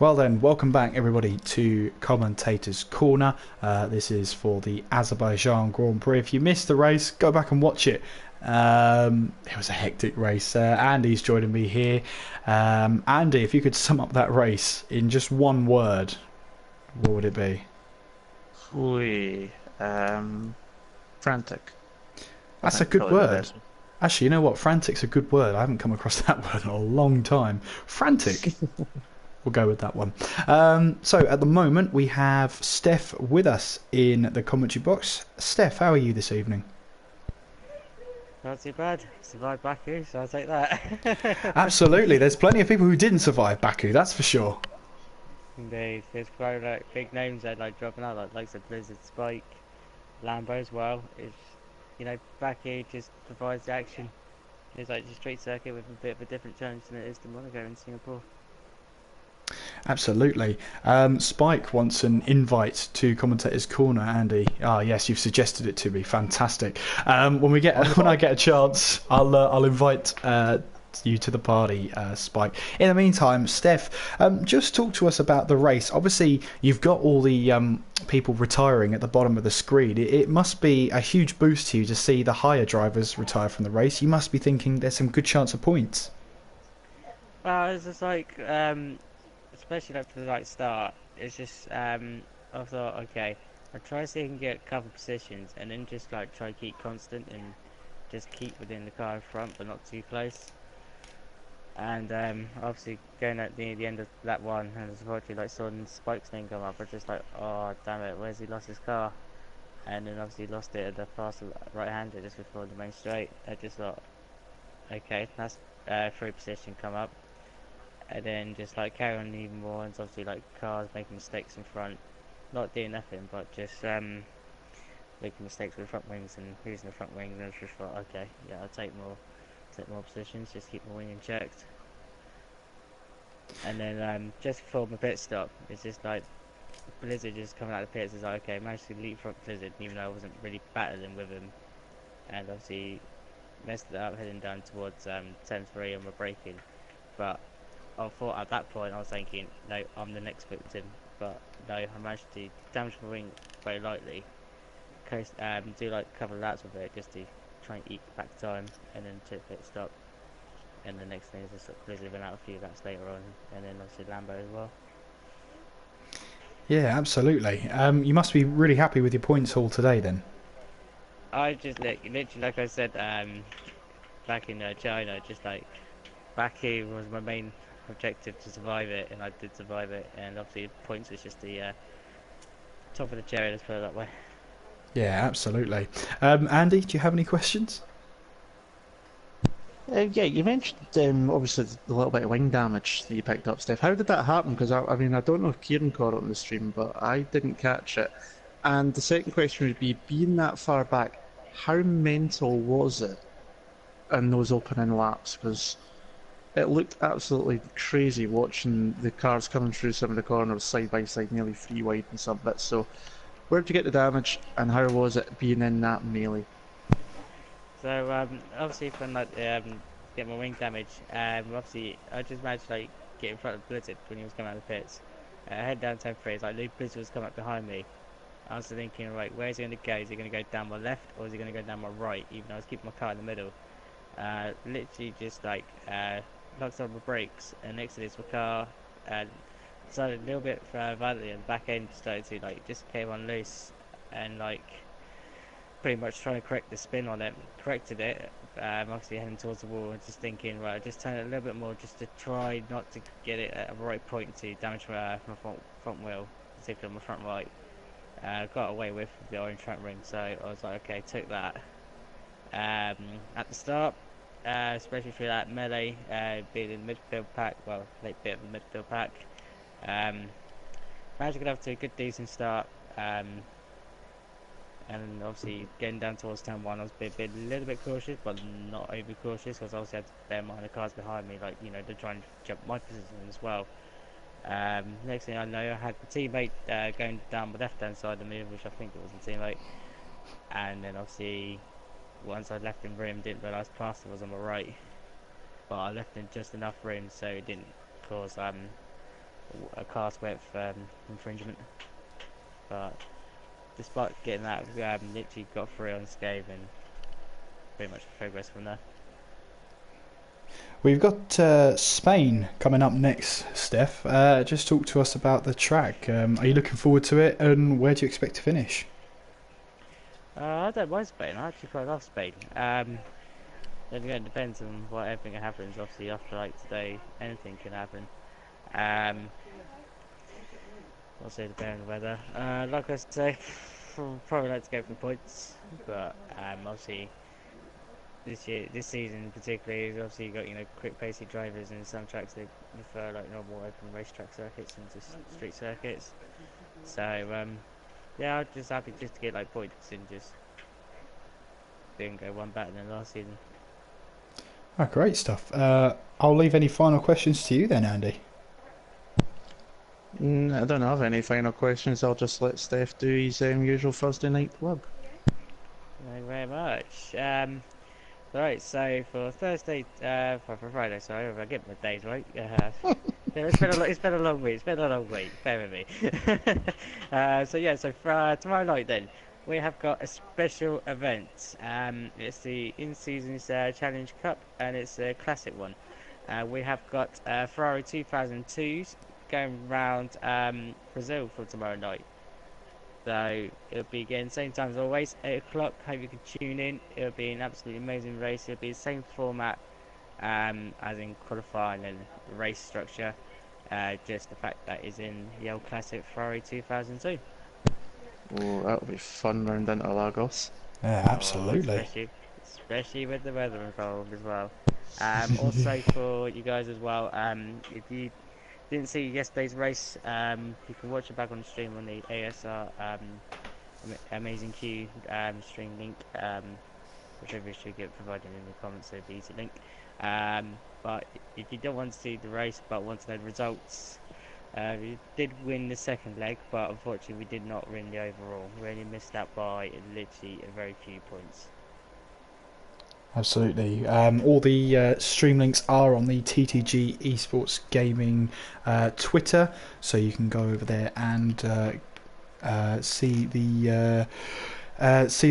Well then, welcome back everybody to Commentators Corner. This is for the Azerbaijan Grand Prix. If you missed the race, go back and watch it. It was a hectic race. Andy's joining me here. Andy, if you could sum up that race in just one word, what would it be? Ooh, frantic. I That's a think good probably the word. best one. Actually, you know what? Frantic's a good word. I haven't come across that word in a long time. Frantic. We'll go with that one. So at the moment we have Steph with us in the commentary box. Steph, how are you this evening? Not too bad. Survived Baku, so I'll take that. Absolutely. There's plenty of people who didn't survive Baku, that's for sure. Indeed, there's quite like big names that like dropping out, like the Blizzard, Spike, Lambo as well. It's Baku just provides the action. It's like the street circuit with a bit of a different challenge than it is to Monaco in Singapore. Absolutely. Spike wants an invite to Commentators Corner, Andy. Ah, yes, you've suggested it to me. Fantastic. When I get a chance, I'll invite you to the party, Spike. In the meantime, Steph, just talk to us about the race. Obviously, you've got all the people retiring at the bottom of the screen. It must be a huge boost to you to see the higher drivers retire from the race. You must be thinking there's some good chance of points. Well, it's just like especially like for the start. It's just I thought okay, I'll try to see if I can get a couple positions and then just like try to keep constant and just keep within the car in front but not too close. And obviously going at the end of that one, and unfortunately like saw Spike's name come up, I was just like, oh damn it, where's he lost his car? And then obviously lost it at the fast right-hander just before the main straight. I just thought, okay, that's free position come up, and then just like carry on even more, and obviously like cars making mistakes in front, not doing nothing, but just making mistakes with the front wings and losing the front wings, and I just thought, okay, yeah, I'll take more positions, just keep my wing in checked. And then just before my pit stop, it's just like Blizzard just coming out of the pits. Is like, okay, I managed to leapfrog Blizzard, even though I wasn't really battling with him, and obviously messed it up heading down towards 10-3 on my braking. But I thought at that point I was thinking, no, I'm the next victim. But no, I managed to damage my wing very lightly. Do like a couple of laps with it just to try and eat back time, and then to pit stop. And the next thing is just Blizzard went out a few laps later on, and then obviously Lambo as well. Yeah, absolutely. You must be really happy with your points haul today then. I just literally, like I said, back in China, just like Baku was my main objective to survive it, and I did survive it. And obviously, points was just the top of the cherry. Let's put it that way. Yeah, absolutely. Andy, do you have any questions? Yeah, you mentioned obviously the little bit of wing damage that you picked up, Steph. How did that happen? Because I mean, I don't know if Kieran caught it on the stream, but I didn't catch it. And the second question would be, being that far back, how mental was it in those opening laps? Because it looked absolutely crazy watching the cars coming through some of the corners side by side, nearly three wide and some bits. So, where did you get the damage, and how was it being in that melee? So obviously, from like get my wing damage, obviously I just managed to like get in front of Blizzard when he was coming out of the pits. I head down 10-3. It's like Luke Blizzard was coming up behind me. I was thinking, right, where's he going to go? Is he going to go down my left or is he going to go down my right? Even though I was keeping my car in the middle. Literally just like knocked on my brakes, and next to this my car started a little bit violently, and the back end started to like just came on loose, and like pretty much trying to correct the spin on it, corrected it. Obviously heading towards the wall and just thinking, right, just turn it a little bit more just to try not to get it at a right point to damage my front wheel, particularly my front right. Got away with the orange front ring, so I was like, okay, took that. At the start, especially through that melee, being in the midfield pack, well, late bit of the midfield pack, um, managed to get up to a good decent start. And obviously getting down towards turn one, I was a little bit cautious, but not over cautious, because obviously I had to bear in mind the cars behind me, like, they're trying to jump my position as well. Next thing I know, I had the teammate going down the left hand side of me, which I think it was a teammate, and then obviously once I left him room, didn't realise Plaster was on my right, but I left him just enough room so it didn't cause a cast width infringement. But despite getting that, we literally got through unscathed and pretty much progress from there. We've got Spain coming up next, Steph. Just talk to us about the track. Are you looking forward to it, and where do you expect to finish? I don't mind Spain. I actually quite love Spain. Then again, it depends on what everything that happens. Obviously, after like today, anything can happen. Also depending on the weather. Like I say, probably like to go for points, but obviously this season particularly, is obviously you got quick pacey drivers, and some tracks they prefer like normal open racetrack circuits and just street circuits. So yeah, I'm just happy just to get like points and just didn't go one better than last season. Oh, great stuff. I'll leave any final questions to you then, Andy. I don't have any final questions. I'll just let Steph do his usual Thursday night plug. Thank you very much. Right, so for Thursday, for Friday, sorry, if I get my days right. It's been a long week. It's been a long week. Bear with me. So yeah, so for tomorrow night then, we have got a special event. It's the in-season Challenge Cup, and it's a classic one. We have got Ferrari 2002s going around Brazil for tomorrow night. So it'll be again same time as always, 8 o'clock. Hope you can tune in. It'll be an absolutely amazing race. It'll be the same format as in qualifying and race structure. Just the fact that is in the old classic Ferrari 2002. Oh, that'll be fun round into Lagos. Yeah, absolutely. Especially with the weather involved as well. Also for you guys as well, if you didn't see yesterday's race, you can watch it back on the stream on the ASR Amazing Q stream link, which I should get provided in the comments, so the easy link. But if you don't want to see the race but want to know the results, we did win the second leg, but unfortunately we did not win the overall. We only missed out by literally a very few points. Absolutely. All the stream links are on the TTG Esports Gaming Twitter, so you can go over there and see the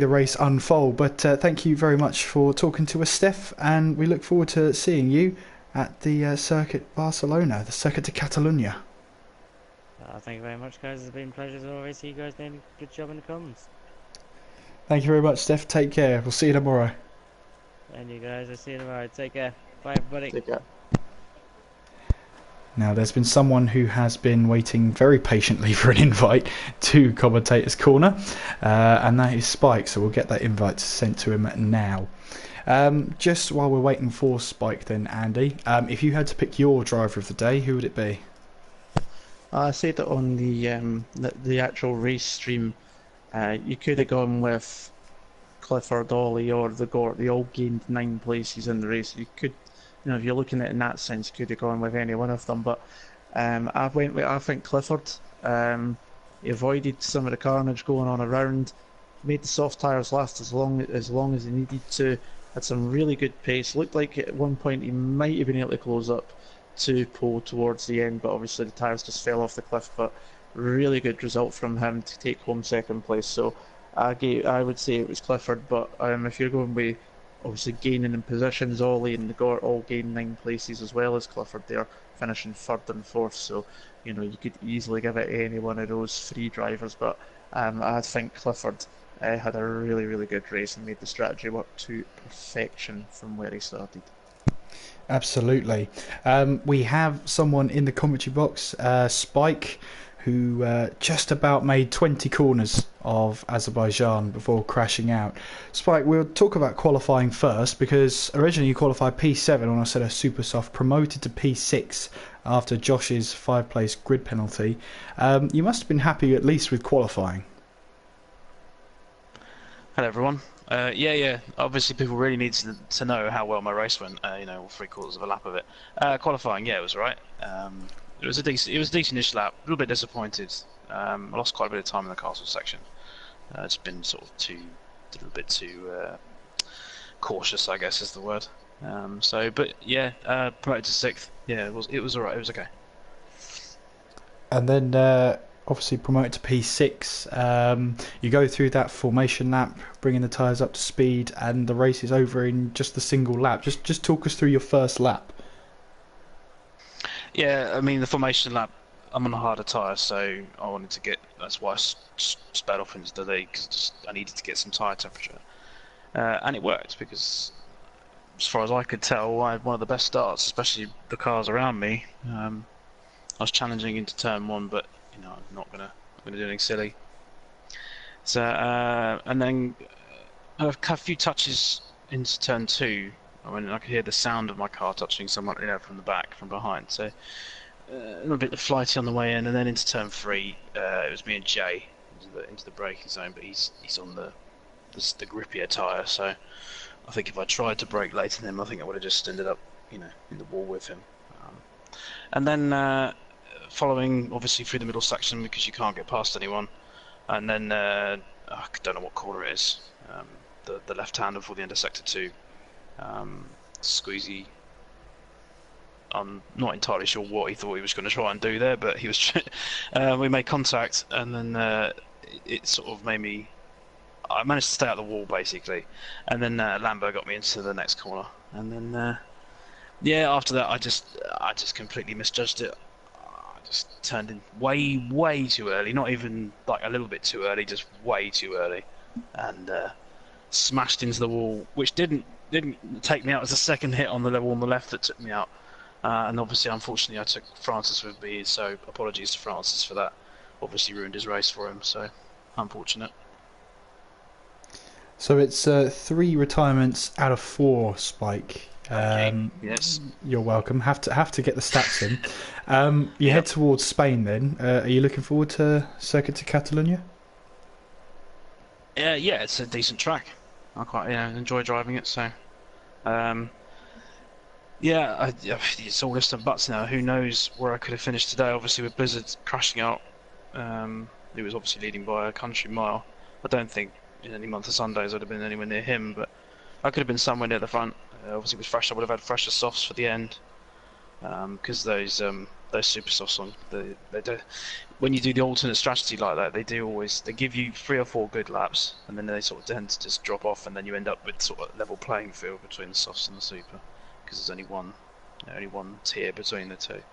race unfold. But thank you very much for talking to us, Steph, and we look forward to seeing you at the Circuit Barcelona, the Circuit de Catalunya. Thank you very much, guys. It's been a pleasure as always. You guys doing a good job in the comments. Thank you very much, Steph. Take care. We'll see you tomorrow. And you guys, I'll see you tomorrow. Take care. Bye, everybody. Take care. Now, there's been someone who has been waiting very patiently for an invite to Commentators Corner, and that is Spike, so we'll get that invite sent to him now. Just while we're waiting for Spike then, Andy, if you had to pick your driver of the day, who would it be? I said it on the actual race stream. You could have gone with Clifford, Ollie, or the Gort. They all gained 9 places in the race. You could, if you're looking at it in that sense, you could have gone with any one of them. But I went with, I think, Clifford. He avoided some of the carnage going on around, made the soft tyres last as long as he needed to. Had some really good pace. Looked like at one point he might have been able to close up to pole towards the end, but obviously the tyres just fell off the cliff. But really good result from him to take home second place. So I would say it was Clifford, but if you're going with obviously gaining in positions, Ollie and the Gort all gained 9 places as well as Clifford. They're finishing 3rd and 4th, so you could easily give it to any one of those 3 drivers. But I think Clifford had a really good race and made the strategy work to perfection from where he started. Absolutely. We have someone in the commentary box, Spike, who just about made 20 corners of Azerbaijan before crashing out. Spike, we'll talk about qualifying first, because originally you qualified P7 on a set of super soft, promoted to P6 after Josh's 5-place grid penalty. You must have been happy at least with qualifying. Hello everyone. Yeah. Obviously, people really need to know how well my race went. All 3/4 of a lap of it. Qualifying, yeah, it was alright. It was a decent-ish lap. A little bit disappointed. I lost quite a bit of time in the castle section. It's been sort of a little bit too cautious, I guess is the word. But yeah, promoted to 6th. Yeah, it was alright. It was okay. and then obviously promoted to P6. You go through that formation lap, bringing the tyres up to speed, and the race is over in just a single lap. Just talk us through your first lap. Yeah, I mean the formation lap. I'm on a harder tyre, so I wanted to get. That's why I sped off into the lead because I needed to get some tyre temperature, and it worked because, as far as I could tell, I had one of the best starts, especially the cars around me. I was challenging into turn 1, but I'm not gonna do anything silly. So and then a few touches into turn 2. I could hear the sound of my car touching someone from the back, from behind. So a little bit flighty on the way in, and then into turn 3, it was me and Jay into the braking zone, but he's on the grippier tyre. So I think if I tried to brake later than him, I think I would have just ended up in the wall with him. And then following obviously through the middle section because you can't get past anyone, and then I don't know what corner it is, the left-hander before the end of sector 2. Squeezy. I'm not entirely sure what he thought he was going to try and do there, but he was. We made contact, and then it sort of made me. I managed to stay out of the wall basically, and then Lambo got me into the next corner, and then after that I just completely misjudged it. I just turned in way too early, not even like a little bit too early, just way too early, and smashed into the wall, which didn't take me out. As a second hit on the level on the left that took me out, and obviously unfortunately I took Francis with me, so apologies to Francis for that. Obviously ruined his race for him, so unfortunate. So it's 3 retirements out of 4, Spike. Yes, you're welcome. Have to get the stats in. You head towards Spain then. Are you looking forward to Circuit de Catalunya? Yeah, it's a decent track. I quite enjoy driving it. So, it's all ifs and buts now. Who knows where I could have finished today? Obviously, with Blizzard crashing out, he was obviously leading by a country mile. I don't think in any month of Sundays I'd have been anywhere near him, but I could have been somewhere near the front. Obviously, with fresh, I would have had fresher softs for the end, because those super softs they do. When you do the alternate strategy like that, they give you 3 or 4 good laps, and then they sort of tend to just drop off, and then you end up with sort of level playing field between the softs and the super, because there's only one tier between the two.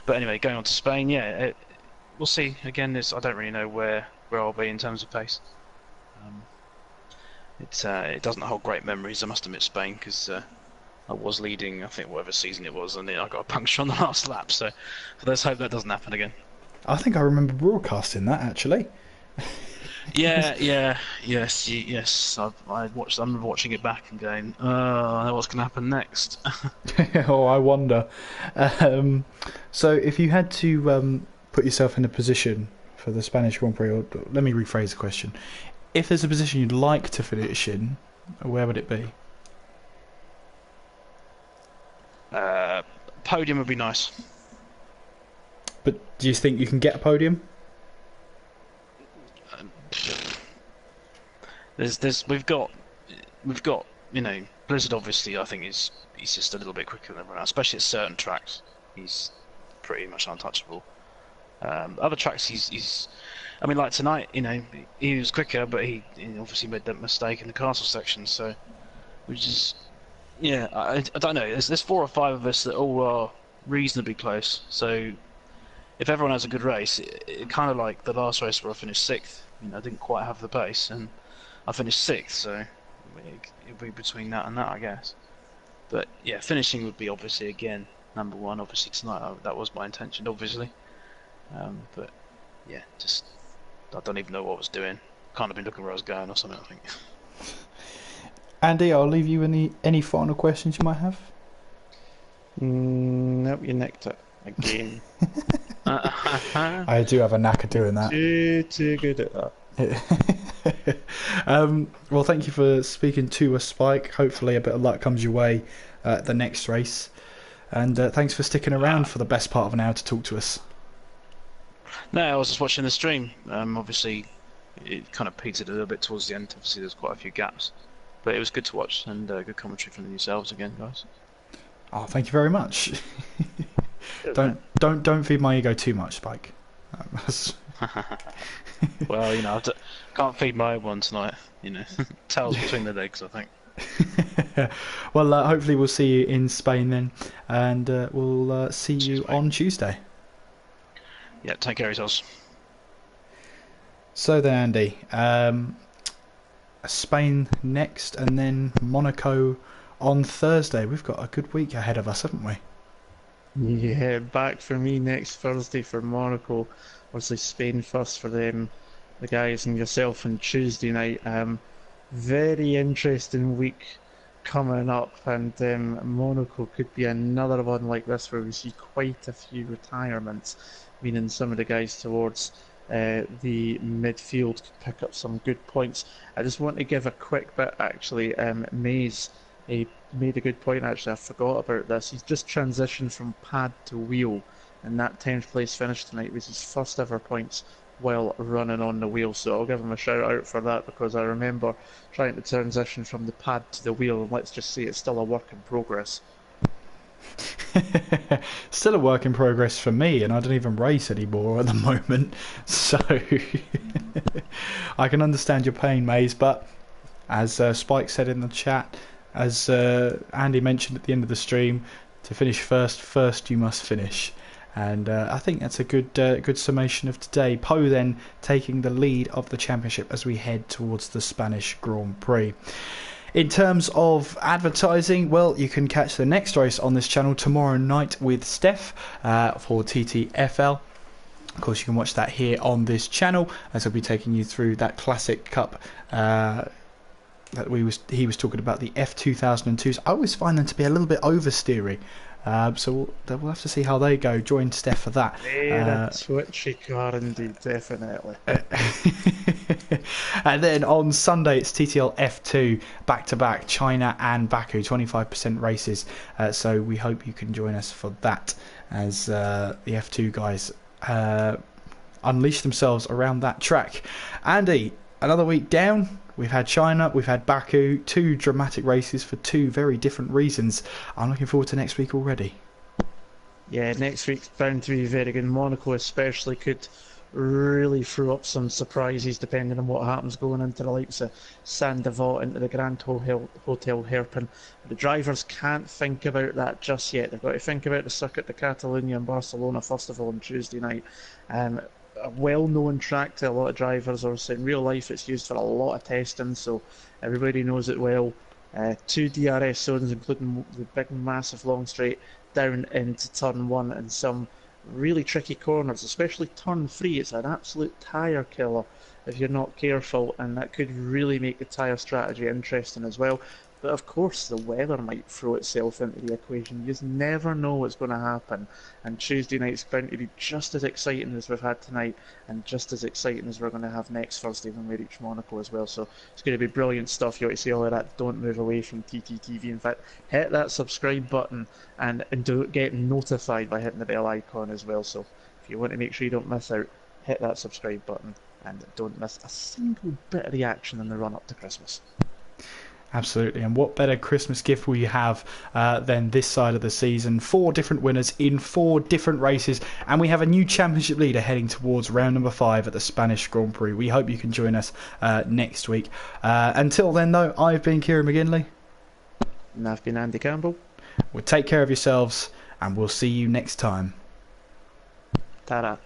But anyway, going on to Spain, we'll see. Again, I don't really know where I'll be in terms of pace. It doesn't hold great memories, I must admit, Spain, because I was leading, I think, whatever season it was, and then I got a puncture on the last lap. So let's hope that doesn't happen again. I think I remember broadcasting that actually. Yes. I remember watching it back and going, I know what's going to happen next. Oh, I wonder. So, if you had to put yourself in a position for the Spanish Grand Prix, or let me rephrase the question: if there's a position you'd like to finish in, where would it be? Podium would be nice. But do you think you can get a podium? We've got Blizzard. Obviously, I think he's just a little bit quicker than everyone else, especially at certain tracks. He's pretty much untouchable. Other tracks, he's. I mean, like tonight, he was quicker, but he obviously made that mistake in the castle section. So, which is, I don't know. There's 4 or 5 of us that all are reasonably close. So, if everyone has a good race, it kind of like the last race where I finished 6th. I didn't quite have the pace, and I finished 6th. So, it'll be between that and that, I guess. But yeah, finishing would be obviously again number 1. Obviously tonight, that was my intention, obviously. But yeah, just. I don't even know what I was doing. Can't have been looking where I was going or something, I think. Andy, I'll leave you any final questions you might have. Nope, you nicked it again. I do have a knack of doing that. Too good at that. Well, thank you for speaking to us, Spike. Hopefully a bit of luck comes your way at the next race. And thanks for sticking around for the best part of an hour to talk to us. No, I was just watching the stream. Obviously, it kind of petered a little bit towards the end. Obviously, there's quite a few gaps, but it was good to watch and good commentary from yourselves again, guys. Oh, thank you very much. Don't feed my ego too much, Spike. That's- Well, you know, can't feed my own one tonight. You know, tails between the legs, I think. Well, hopefully we'll see you in Spain then, and we'll see you Cheers, mate. on Tuesday. Yeah, take care of yourselves. So then, Andy, Spain next, and then Monaco on Thursday. We've got a good week ahead of us, haven't we? Yeah, back for me next Thursday for Monaco. Obviously Spain first for them, the guys, and yourself on Tuesday night. Very interesting week coming up, and Monaco could be another one like this where we see quite a few retirements, meaning some of the guys towards the midfield could pick up some good points. I just want to give a quick bit actually. Mays, he made a good point actually. I forgot about this. He's just transitioned from pad to wheel, and that 10th place finish tonight was his first ever points while running on the wheel. So I'll give him a shout out for that, because I remember trying to transition from the pad to the wheel, and let's just say it's still a work in progress. Still a work in progress for me, and I don't even race anymore at the moment, so I can understand your pain, Maze. But as Spike said in the chat, as Andy mentioned at the end of the stream, to finish first you must finish. And I think that's a good summation of today. Poe then taking the lead of the championship as we head towards the Spanish Grand Prix. In terms of advertising, well, you can catch the next race on this channel tomorrow night with Steph for TTFL. Of course, you can watch that here on this channel, as I'll be taking you through that Classic Cup that he was talking about, the F2002s. I always find them to be a little bit oversteery. So we'll have to see how they go. Join Steph for that. They're a twitchy car indeed, definitely. And then on Sunday it's TTL F2 back-to-back, China and Baku, 25% races. So we hope you can join us for that, as the F2 guys unleash themselves around that track. Andy, another week down. We've had China, we've had Baku, two dramatic races for two very different reasons. I'm looking forward to next week already. Yeah, Next week's bound to be very good. Monaco especially could really throw up some surprises depending on what happens going into the likes of Saint Devote, into the Grand Hotel Hairpin. The drivers can't think about that just yet. They've got to think about the circuit to Catalonia and Barcelona first of all on Tuesday night. A well-known track to a lot of drivers. Obviously in real life it's used for a lot of testing, so everybody knows it well. Two DRS zones, including the big massive long straight down into turn 1, and some really tricky corners, especially turn 3. It's an absolute tyre killer if you're not careful, and that could really make the tyre strategy interesting as well. But of course the weather might throw itself into the equation. You just never know what's going to happen, and Tuesday night's going to be just as exciting as we've had tonight, and just as exciting as we're going to have next Thursday when we reach Monaco as well. So it's going to be brilliant stuff. You want to see all of that, don't move away from TTTV. In fact, hit that subscribe button and get notified by hitting the bell icon as well. So if you want to make sure you don't miss out, hit that subscribe button and don't miss a single bit of the action in the run up to Christmas. Absolutely, and what better Christmas gift will you have than this side of the season? 4 different winners in 4 different races, and we have a new championship leader heading towards round number 5 at the Spanish Grand Prix. We hope you can join us next week. Until then, though, I've been Kieran McGinley. And I've been Andy Campbell. Well, take care of yourselves, and we'll see you next time. Ta-ra.